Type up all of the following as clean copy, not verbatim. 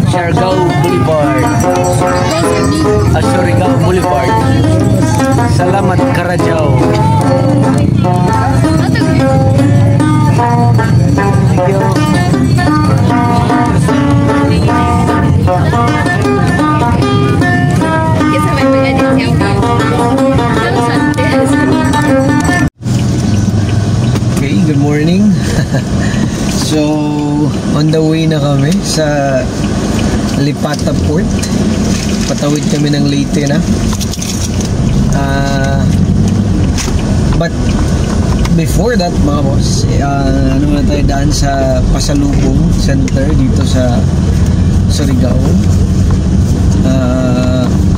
Siargao Boulevard. Surigao Boulevard. Salamat Karajao. Thank you. Okay, good morning. So, on the way na kami sa Lipata Port. Patawid kami ng Leyte na. But before that, mga boss, ano na tayo daan sa Pasalubong Center dito sa Surigao.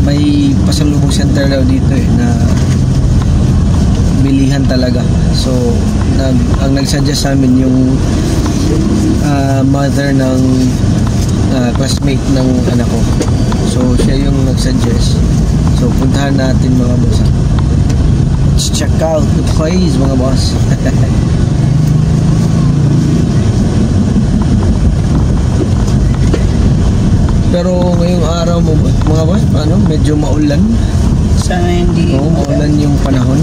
May Pasalubong Center daw dito na bilihan talaga. So, ang nagsuggest sa amin yung mother ng classmate ng anak ko. So, siya yung nagsuggest. So, puntahan natin mga boss. Let's check out the place mga boss. Pero ngayong araw mo mga boss, medyo maulan. Sana hindi. Oo, maulan yung panahon.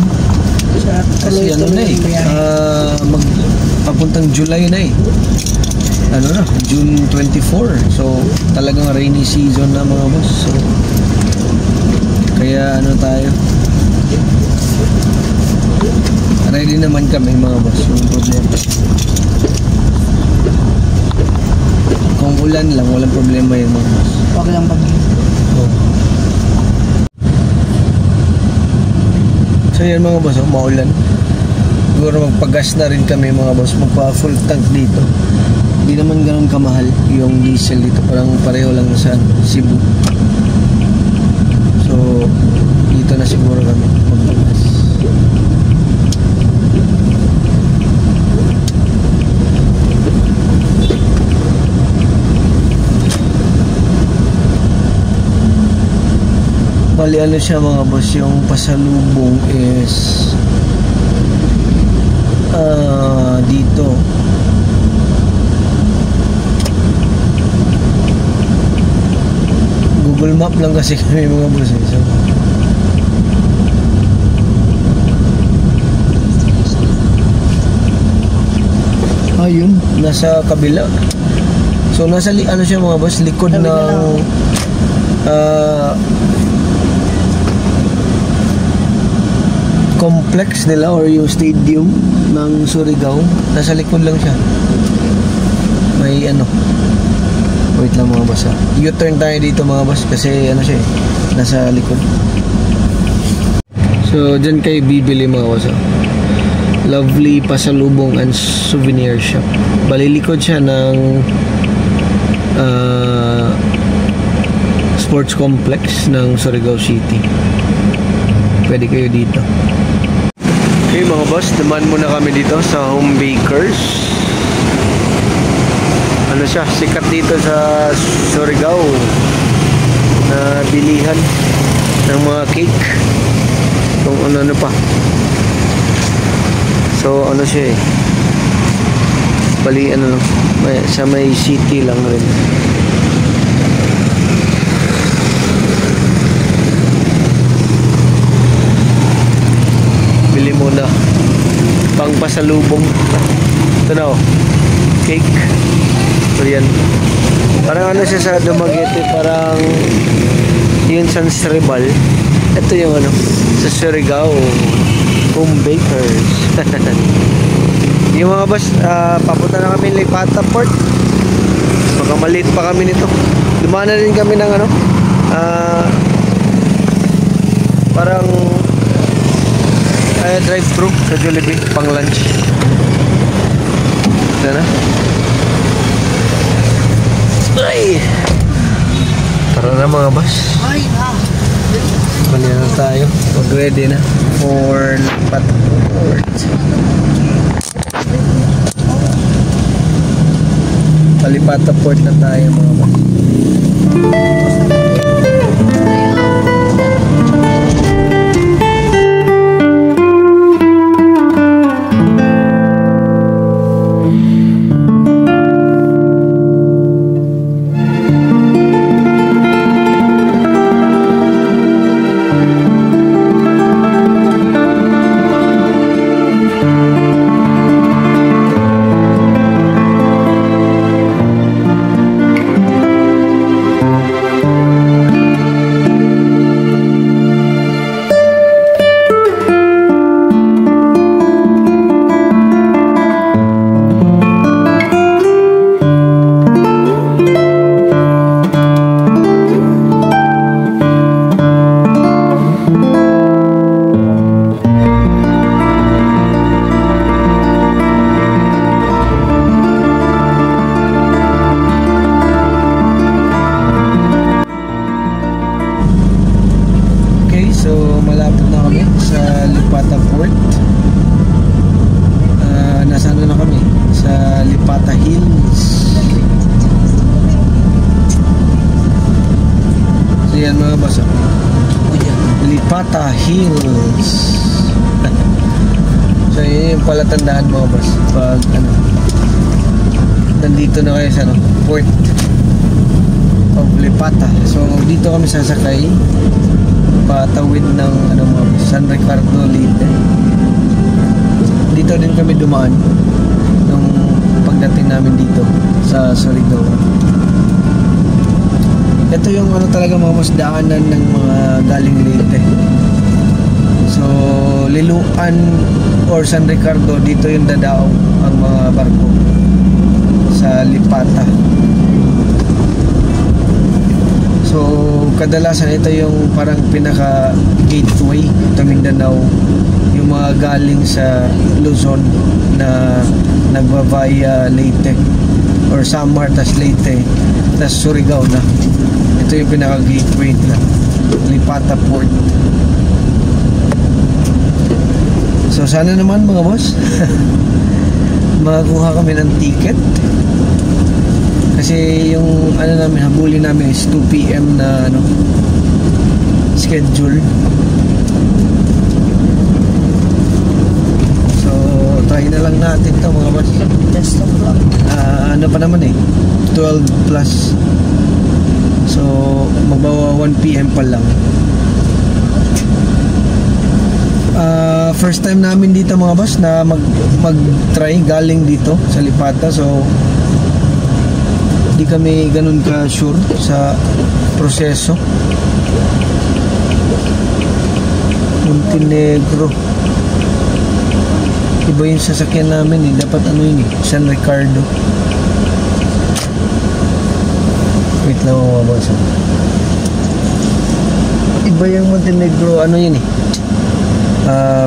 Kasi ano na papuntang July na June 24. So talagang rainy season na mga boss. So kaya tayo, ready naman kami mga boss. Yung problema, kung ulan lang, walang problema yun mga boss. Okay lang bagyo. So yan mga boss, maulan. Siguro magpagas na rin kami mga boss, magpa full tank dito. Hindi naman ganun kamahal yung diesel dito, parang pareho lang sa Cebu. So dito na siguro kami magpagas. Bali siya mga boss, yung pasalubong is dito Google Map lang kasi kami mga boss so, ayun, nasa kabila. So nasa siya mga boss, likod ng complex nila or yung stadium ng Surigao. Nasa likod lang siya. May wait lang mga boss, U-turn tayo dito mga boss kasi siya nasa likod. So dyan kayo bibili mga boss. Lovely Pasalubong and Souvenir Shop. Balilikod siya ng sports complex ng Surigao City. Pwede kayo dito. Okay mga boss, dumaan muna kami dito sa Home Bakers. Siya, sikat dito sa Surigao na bilihan ng mga cake. Kung ano pa. So siya bali lang, sa may city lang rin. Bili muna pang pasalubong. Ito na cake. So yan, parang siya sa Dumaguete, parang yun San Cristobal. Ito yung sa Surigao Home Bakers. Yung mga boss, papunta na kami Lipata Port. Baka maliit pa kami nito. Dumaan na rin kami ng parang drive-thru sa Jollibee pang lunch. Ito na. Ay! Tara na mga boss. Bali na tayo. Mag-ready na for Lipata Port. Lipata Port na tayo mga boss. Ayan mga boss. Lipata Hills. So yun yung palatandaan mga boss. Pag nandito na kayo sa port of Lipata. So dito kami sasakay patawid ng mga boss, San Ricardo, Leyte. Dito din kami dumaan nung pagdating namin dito sa Surigao. Ito yung talaga mga boss, daanan ng mga galing Leyte. So Liloan or San Ricardo, dito yung dadaong ang mga barko sa Lipata. So kadalasan ito yung parang pinaka gateway to Mindanao, yung mga galing sa Luzon na nagba-via Leyte or Samar tas Leyte tas Surigao na. Ito yung pinaka gateway na Lipata Port. So sana naman mga boss makakuha kami ng ticket, kasi yung namin, habulin namin is 2 PM na schedule. So try na lang natin to mga boss. Just of luck. Pa naman 12 plus. So magbawa 1 PM pa lang. First time namin dito mga boss na mag-try galing dito sa Lipata. So di kami ganun ka sure sa proseso. Montenegro, iba yung sasakyan namin dapat yun San Ricardo. Wait lang mga boss. Iba yung Montenegro, yun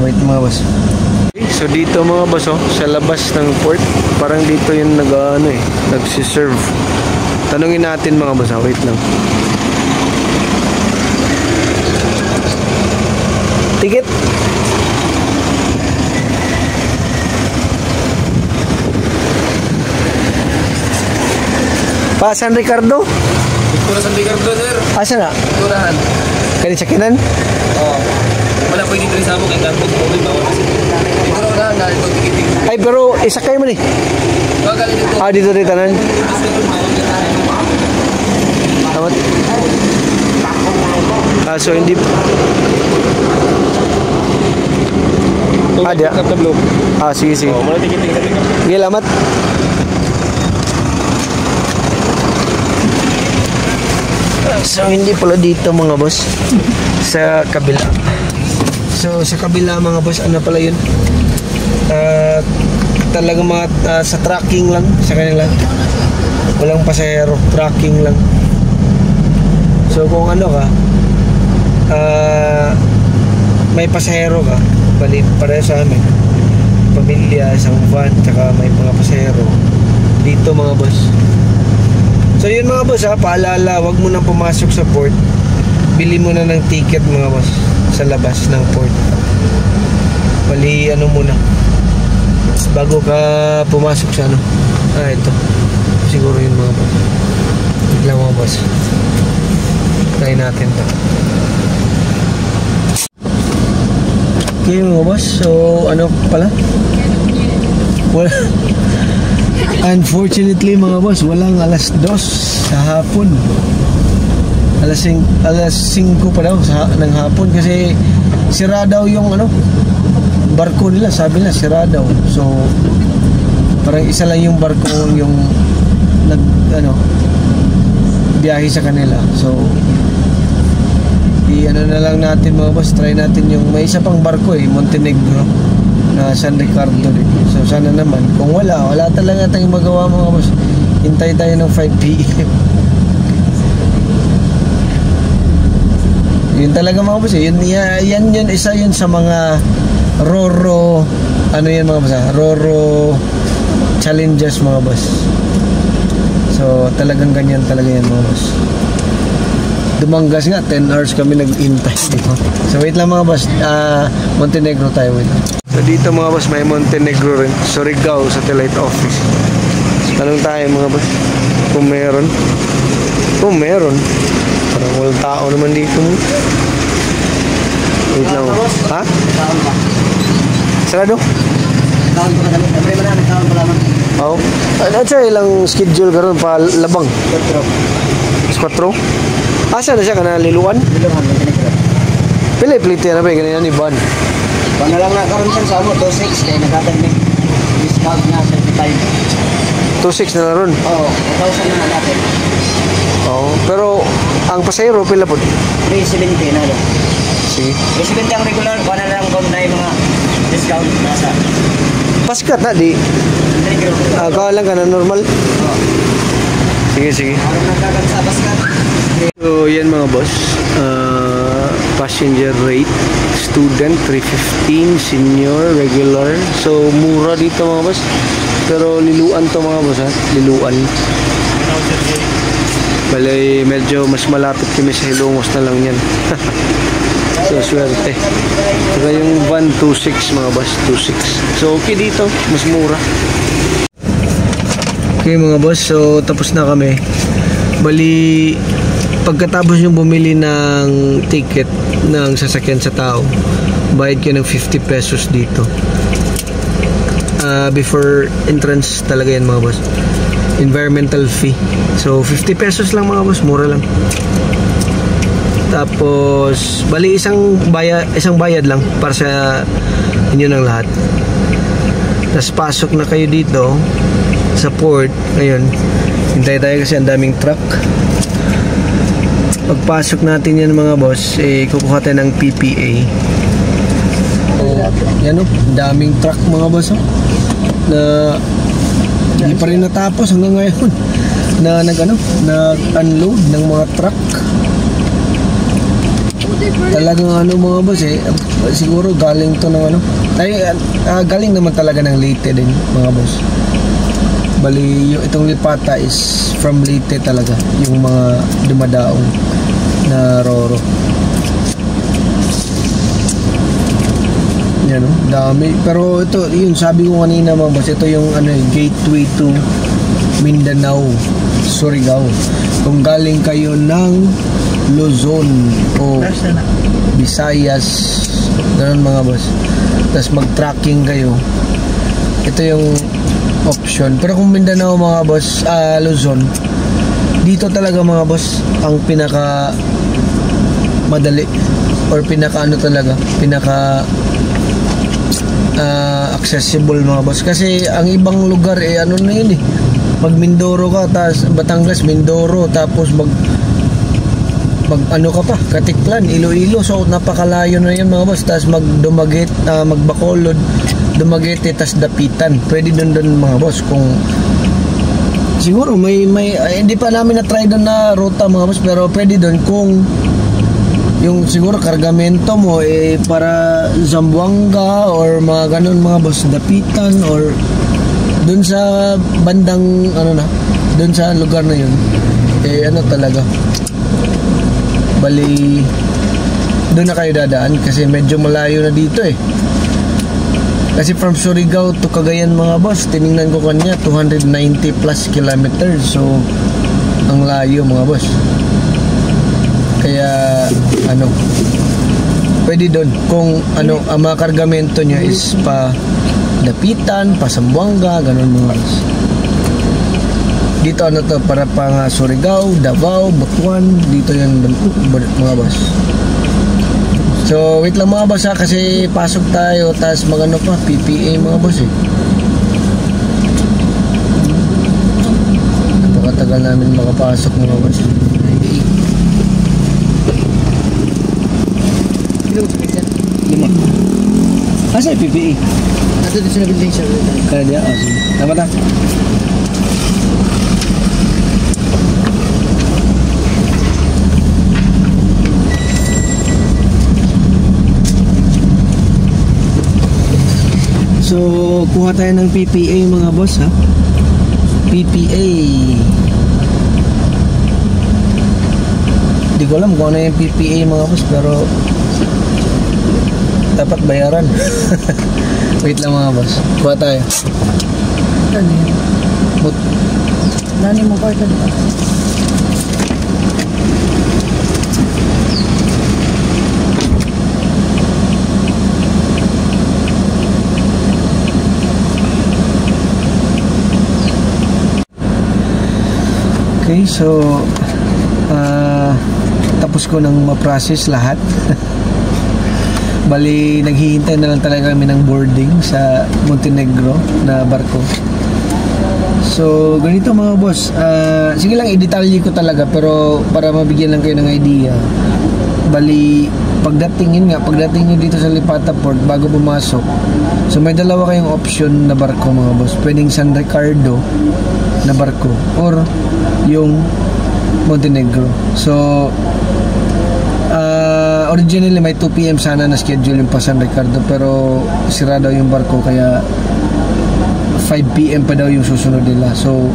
wait mga boss. Okay, so dito mga boss sa labas ng port, parang dito yung nagsiserve. Tanungin natin mga boss, wait lang. Ticket? Pa San Ricardo? Pura San Ricardo, sir. Asa na? Purahan. Kani sakinan? Oo. Wala pwede dito sa mo kay Carpet mo may bawal kasi. Ito na dahil ito tikiting. Ay pero isa kayo man Wag galing dito. dito rin tanan. Tawad. So hindi dia. Sige. Oh, wala tikiting sa tikiting. Sige, lamat. So hindi pala dito mga boss. Sa kabila. So sa kabila mga boss, pala yun? Talagang mga sa tracking lang sa kanila. Walang pasahero, tracking lang. So kung ka may pasahero ka, bali pareho sa amin, pamilya, isang van, tsaka may mga pasahero dito mga boss. So yun mga boss paalala, wag mo nang pumasok sa port, bili mo na ng ticket mga boss sa labas ng port. Bali muna bago ka pumasok sa ito siguro yun mga boss. Bigla mga boss, try natin to. Okay mga boss, so pala wala. Unfortunately mga boss, walang alas 2 sa hapon. Alas 5 pa daw ng hapon kasi sira daw yung barko nila, sabi nila sira daw. So parang isa lang yung barko yung biyahe sa kanila. So na lang natin mga boss, try natin yung may isa pang barko Montenegro na San Ricardo din. So sana naman, kung wala talaga tayong magawa mga boss, hintay tayo ng 5 PM. Yun talaga mga boss yun isa yun sa mga Roro yan mga boss Roro challenges mga boss. So talagang ganyan talaga yan mga boss. Dumanggas nga, 10 hours kami nag-intay dito. So wait lang mga boss, Montenegro tayo wait. So dito mga boss, may Montenegro rin, Surigao Satellite Office. Tanong tayo mga boss kung meron. Kung meron, Parang walang tao naman dito. Wait lang. Ha? Taon pa. Sarado? Taon pa na. Every man na taon pa lamang. Oo. Ano siya ilang schedule karon pa labang? 4? Asa na siya kana liluan? Biluhan ng tinigro. Pili plite na ba ganyan ni Ban? Kung na lang na karon sa samo 26 kay nagkatag ni discount na 75. 2.6 na ron. Oo, 1,000 na natin. Oo. Pero ang pasahero pila po? 370 na lang. Sige. 370 ang regular, kung na lang kung na yung mga discount nasa Paskat na di. tinigro. Kaya lang ka na normal. Oo. Sige. Ano nagkakan sa baskat? So, yan mga boss. Passenger rate. Student, 315. Senior, regular. So, mura dito mga boss. Pero liluan to mga boss ha. Liluan. Balay, medyo mas malapit kami sa Hilongos na lang yan. So, swerte. Saka yung van, 2.6 mga boss. 2.6. So, okay dito. Mas mura. Okay mga boss, so tapos na kami. Bali, pagkatapos yung bumili ng ticket ng sasakyan sa tao, bayad kayo ng 50 pesos dito. Before entrance talaga yan mga boss. Environmental fee. So 50 pesos lang mga boss, mura lang. Tapos, bali isang bayad lang para sa inyo ng lahat. Tapos pasok na kayo dito sa port. Ngayon, hintay tayo kasi ang daming truck. Pagpasok natin yan mga boss, kukuha tayo ng PPA. Yan o, daming truck mga boss na hindi pa rin natapos hanggang ngayon na nag-unload ng mga truck. Talagang mga boss siguro galing to ng galing naman talaga ng Leyte din mga boss. Bali, itong Lipata is from Leyte talaga, yung mga dumadaong na Roro. Yan dami. Pero ito, yun sabi ko kanina mga boss, ito yung gateway to Mindanao, Surigao. Kung galing kayo ng Luzon o Visayas, ganun mga boss, tapos mag-tracking kayo, ito yung option. Pero kung Mindanao mga boss, Luzon, dito talaga mga boss ang pinaka madali or pinaka accessible mga boss. Kasi ang ibang lugar na yun mag Mindoro ka, tapos Batangas, Mindoro, tapos mag ka pa, Katiklan, Iloilo, so napakalayo na yun mga boss. Tapos magbacolod, Dumaguete, tas Dapitan. Pwede doon mga boss kung siguro may hindi pa namin na-try doon na ruta mga boss, pero pwede doon kung yung siguro kargamento mo para Zamboanga or mga ganun mga boss, Dapitan or doon sa bandang doon sa lugar na yun talaga bali doon na kayo dadaan kasi medyo malayo na dito kasi from Surigao to Cagayan mga boss, tiningnan ko kanya 290 plus kilometers. So ang layo mga boss. Kaya pwede doon kung ang mga kargamento nyo is pa Dapitan, pa Zamboanga, ganun mga boss. Dito to para pang Surigao, Davao, Butuan, dito yan mga boss. So wait lang mga boss kasi pasok tayo, tas PPA mga boss napakatagal namin makapasok mga boss. Lima. Asa yung PPA? Nato din sila building sir. Kaya diya, sige. Tama ta? So, kuha tayo ng PPA mga boss PPA. Hindi ko alam kung ano yung PPA mga boss, pero dapat bayaran. Wait lang mga boss. Kuha tayo. Nani mo pa ito? Okay, so tapos ko nang ma-process lahat. Bali, naghihintay na lang talaga kami ng boarding sa Montenegro na barko. So, ganito mga boss. Sige lang, i-detalye ko talaga pero para mabigyan lang kayo ng idea. Bali, pagdating nyo dito sa Lipata Port bago pumasok, so may dalawa kayong option na barko mga boss. Pwedeng San Ricardo na barko or yung Montenegro. So, originally may 2 PM sana na schedule yung pa San Ricardo pero sira daw yung barko kaya 5 PM pa daw yung susunod nila. So,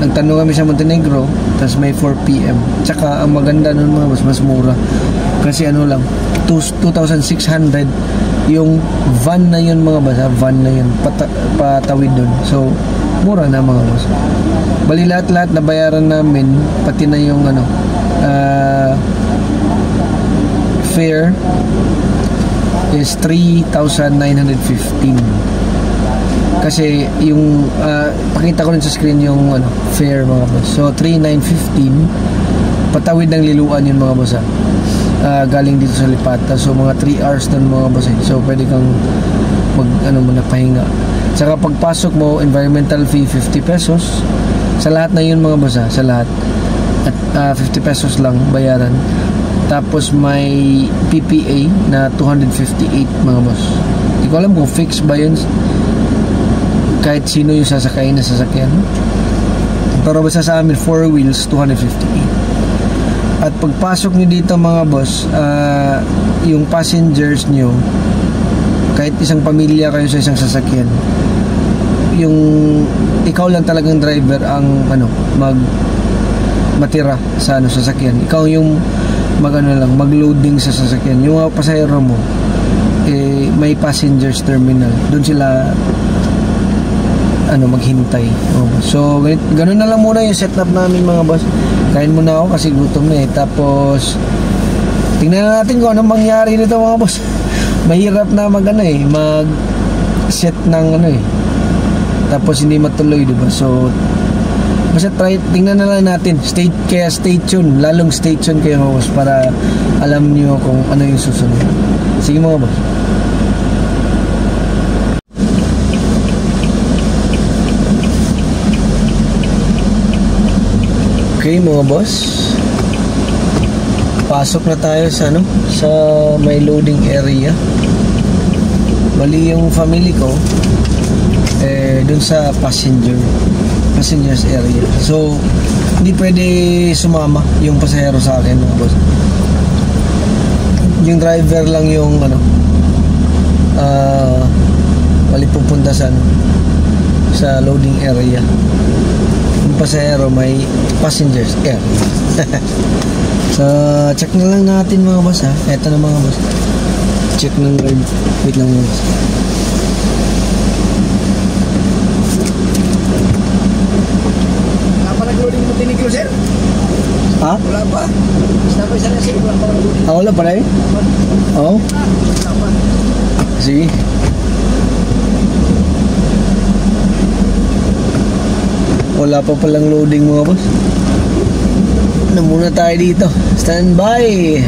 nagtanong kami sa Montenegro, tapos may 4 PM. Tsaka ang maganda nun mga boss, mas mura. Kasi ano lang, 2,600 yung van na yun mga boss, van na yun, patawid dun. So, mura na mga boss. Bali lahat-lahat na bayaran namin, pati na yung fare is 3,915. Kasi yung pakita ko rin sa screen yung fare mga boss. So 3,915 patawid ng Liloan yun mga boss. Galing dito sa Lipata. So mga 3 hours doon mga boss. So pwede kang pahinga. Saka pagpasok mo, environmental fee 50 pesos. Sa lahat na yun mga boss, sa lahat. At 50 pesos lang bayaran. Tapos may PPA na 258 mga boss. Hindi ko alam kung fix ba yun. Kahit sino yung sasakay na sasakyan. Pero basta sa amin 4 wheels 258. At pagpasok nyo dito mga boss, yung passengers nyo, kahit isang pamilya kayo sa isang sasakyan, yung ikaw lang talagang driver ang matira sa sasakyan. Ikaw yung mag-loading sa sasakyan. Yung mga pasahero mo may passengers terminal. Doon sila maghintay. So ganun na lang muna yung setup namin mga boss. Kain muna ako kasi gutom na Tapos tingnan natin kung anong mangyari nito mga boss. Mahirap na mag set ng tapos hindi matuloy, diba? So basta tingnan na lang natin. Stay tuned. Lalong stay tuned kayo mga boss para alam niyo kung ano yung susunod. Sige mga boss. Okay mga boss, pasok na tayo sa may loading area. Bali yung family ko dun sa passengers area. So hindi pwede sumama yung pasahero sa akin mga boss. Yung driver lang yung bali pupunta sa loading area. Yung pasahero may passengers area. So check na lang natin mga boss Eto na mga boss, check ng guard. Wait lang mga boss. Wala pa nag-loading mo Montenegro sir? Ha? Wala pa. Basta pa isa na sir, wala pa nag-loading. Wala pa rin? Oo. Wala pa. Sige. Wala pa palang loading mga boss. Muna tayo dito. Stand by.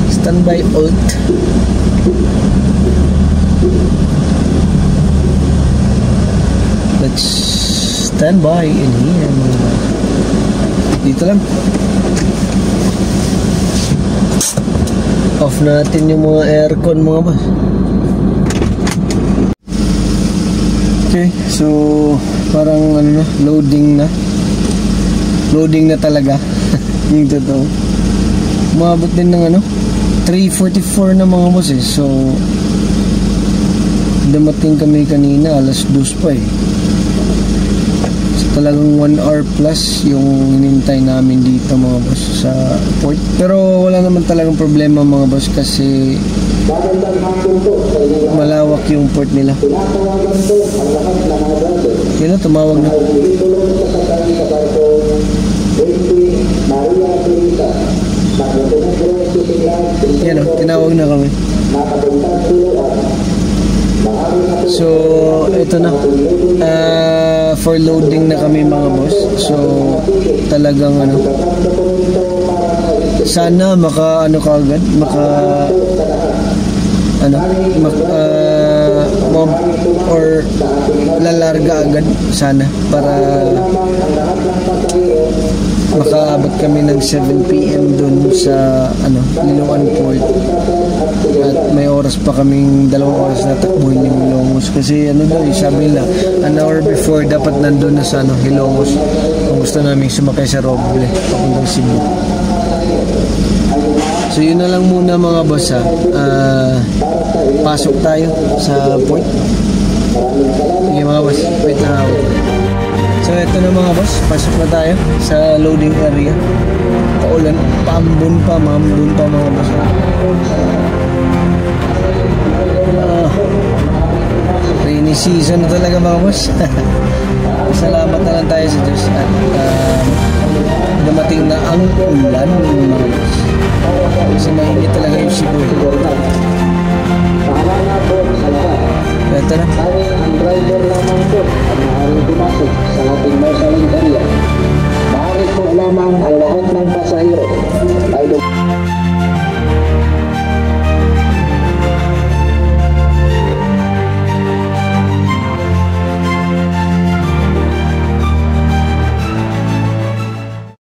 Stand by alt. Let's stand by in here. Dito lang. Off natin yung mga aircon mga boss. Okay, so parang loading na talaga. Yung totoo. Umabot din ng 3:44 na mga boss So dumating kami kanina alas 2 pa So talagang 1 hour plus yung hinintay namin dito mga boss sa port. Pero wala naman talagang problema mga boss kasi malawak yung port nila. Yun tumawag na. Yan o, tinawag na kami. So, ito na. For loading na kami mga boss. So, talagang ano. Sana maka ano kaagad, or lalarga agad sana para makaabot kami ng 7 PM dun sa Liloan Port. At may oras pa kaming 2 oras na takbuhin yung Hilongos kasi sabi nila an hour before dapat nandun na sa Hilongos kung gusto namin sumakay sa Roble papuntang Cebu. So yun na lang muna mga boss ha. Pasok tayo sa port. Sige mga boss, wait lang ako. So ito na mga boss, pasok na tayo sa loading area. Paulan, mambun pa mga boss. Rainy season na talaga mga boss. Salamat na lang tayo sa Diyos at dumating na ang ulan mga boss. Kasi mainit talaga yung Cebu. Ito na. Ang driver lamang po ang maaaring pumasok sa ating Marsaling